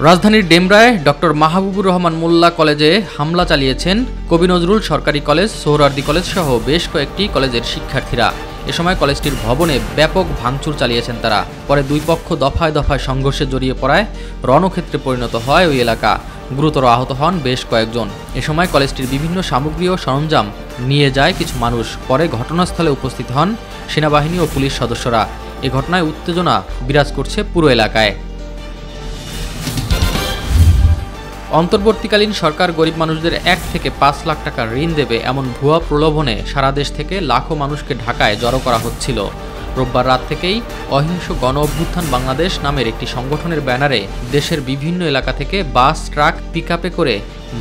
রাজধানীর ডেমরায় ডক্টর মাহবুবুর রহমান মোল্লা কলেজে হামলা চালিয়েছেন কবি নজরুল সরকারি কলেজ, সোহরাওয়ার্দী কলেজ সহ বেশ কয়েকটি কলেজের শিক্ষার্থীরা। এ সময় কলেজটির ভবনে ব্যাপক ভাঙচুর চালিয়েছেন তারা। পরে দুই পক্ষ দফায় দফায় সংঘর্ষে জড়িয়ে পড়ায় রণক্ষেত্রে পরিণত হয় ওই এলাকা। গুরুতর আহত হন বেশ কয়েকজন। এ সময় কলেজটির বিভিন্ন সামগ্রী ও সরঞ্জাম নিয়ে যায় কিছু মানুষ। পরে ঘটনাস্থলে উপস্থিত হন সেনাবাহিনী ও পুলিশ সদস্যরা। এ ঘটনায় উত্তেজনা বিরাজ করছে পুরো এলাকায়। অন্তর্বর্তীকালীন সরকার গরিব মানুষদের 1 থেকে 5 লাখ টাকা ঋণ দেবে এমন ভুয়া প্রলোভনে সারা দেশ থেকে লাখো মানুষকে ঢাকায় জড়ো করা হচ্ছিল। রোববার রাত থেকেই অহিংস গণ অভ্যুত্থান বাংলাদেশ নামের একটি সংগঠনের ব্যানারে দেশের বিভিন্ন এলাকা থেকে বাস, ট্রাক, পিকআপে করে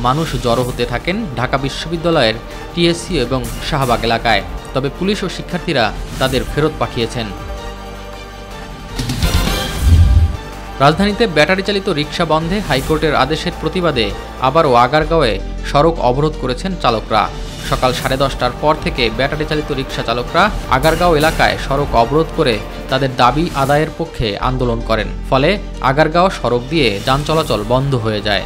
মানুষ জড়ো হতে থাকেন ঢাকা বিশ্ববিদ্যালয়ের টিএসসি এবং শাহবাগ এলাকায়। তবে পুলিশ ও শিক্ষার্থীরা তাদের ফেরত পাঠিয়েছেন। রাজধানীতে ব্যাটারি চালিত রিকশা বন্ধে হাইকোর্টের আদেশের প্রতিবাদে আবারও আগারগাঁওয়ে সড়ক অবরোধ করেছেন চালকরা। সকাল 10:30টার পর থেকে ব্যাটারি চালিত রিকশা চালকরা আগারগাঁও এলাকায় সড়ক অবরোধ করে তাদের দাবি আদায়ের পক্ষে আন্দোলন করেন। ফলে আগারগাঁও সড়ক দিয়ে যান চলাচল বন্ধ হয়ে যায়।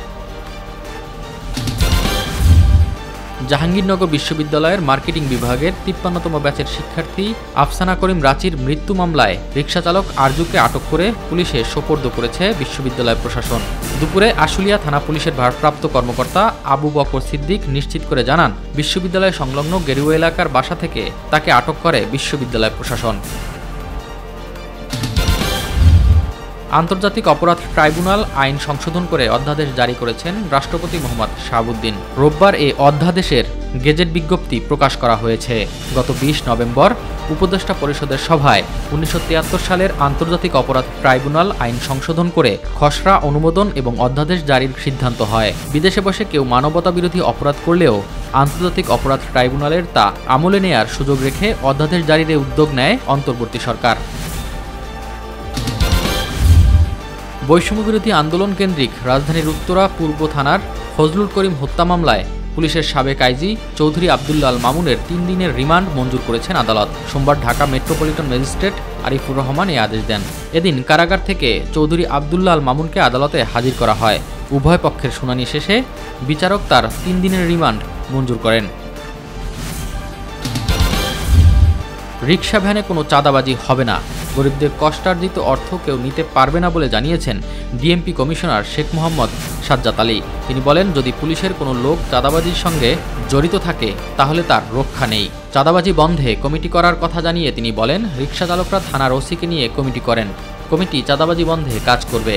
জাহাঙ্গীরনগর বিশ্ববিদ্যালয়ের মার্কেটিং বিভাগের 53তম ব্যাচের শিক্ষার্থী আফসানা করিম রাচির মৃত্যু মামলায় রিকশাচালক আরজুকে আটক করে পুলিশে সোপর্দ করেছে বিশ্ববিদ্যালয় প্রশাসন। দুপুরে আশুলিয়া থানা পুলিশের ভারপ্রাপ্ত কর্মকর্তা আবু বকর সিদ্দিক নিশ্চিত করে জানান, বিশ্ববিদ্যালয় সংলগ্ন গেরুয়া এলাকার বাসা থেকে তাকে আটক করে বিশ্ববিদ্যালয় প্রশাসন। আন্তর্জাতিক অপরাধ ট্রাইব্যুনাল আইন সংশোধন করে অধ্যাদেশ জারি করেছেন রাষ্ট্রপতি মোহাম্মদ শাহাবুদ্দিন। রোববার এই অধ্যাদেশের গেজেট বিজ্ঞপ্তি প্রকাশ করা হয়েছে। গত 20 নভেম্বর উপদেষ্টা পরিষদের সভায় 1973 সালের আন্তর্জাতিক অপরাধ ট্রাইব্যুনাল আইন সংশোধন করে খসড়া অনুমোদন এবং অধ্যাদেশ জারির সিদ্ধান্ত হয়। বিদেশে বসে কেউ মানবতাবিরোধী অপরাধ করলেও আন্তর্জাতিক অপরাধ ট্রাইব্যুনালের তা আমলে নেয়ার সুযোগ রেখে অধ্যাদেশ জারির উদ্যোগ নেয় অন্তর্বর্তী সরকার। বৈষম্যবিরোধী আন্দোলন কেন্দ্রিক রাজধানীর উত্তরা পূর্ব থানার ফজলুল করিম হত্যা মামলায় পুলিশের সাবেক আইজি চৌধুরী আবদুল্লাহ আল মামুনের 3 দিনের রিমান্ড মঞ্জুর করেছেন আদালত। সোমবার ঢাকা মেট্রোপলিটন ম্যাজিস্ট্রেট আরিফুর রহমান এই আদেশ দেন। এদিন কারাগার থেকে চৌধুরী আবদুল্লাহ আল মামুনকে আদালতে হাজির করা হয়। উভয় পক্ষের শুনানি শেষে বিচারক তার 3 দিনের রিমান্ড মঞ্জুর করেন। রিকশা ভ্যানে কোনো চাঁদাবাজি হবে না, গরিবদের কষ্টার্জিত অর্থ কেউ নিতে পারবে না বলে জানিয়েছেন ডিএমপি কমিশনার শেখ মোহাম্মদ সাজ্জাদ আলী। তিনি বলেন, যদি পুলিশের কোনো লোক চাঁদাবাজির সঙ্গে জড়িত থাকে তাহলে তার রক্ষা নেই। চাঁদাবাজি বন্ধে কমিটি করার কথা জানিয়ে তিনি বলেন, রিকশা চালকরা থানার ওসিকে নিয়ে কমিটি করেন। কমিটি চাঁদাবাজি বন্ধে কাজ করবে।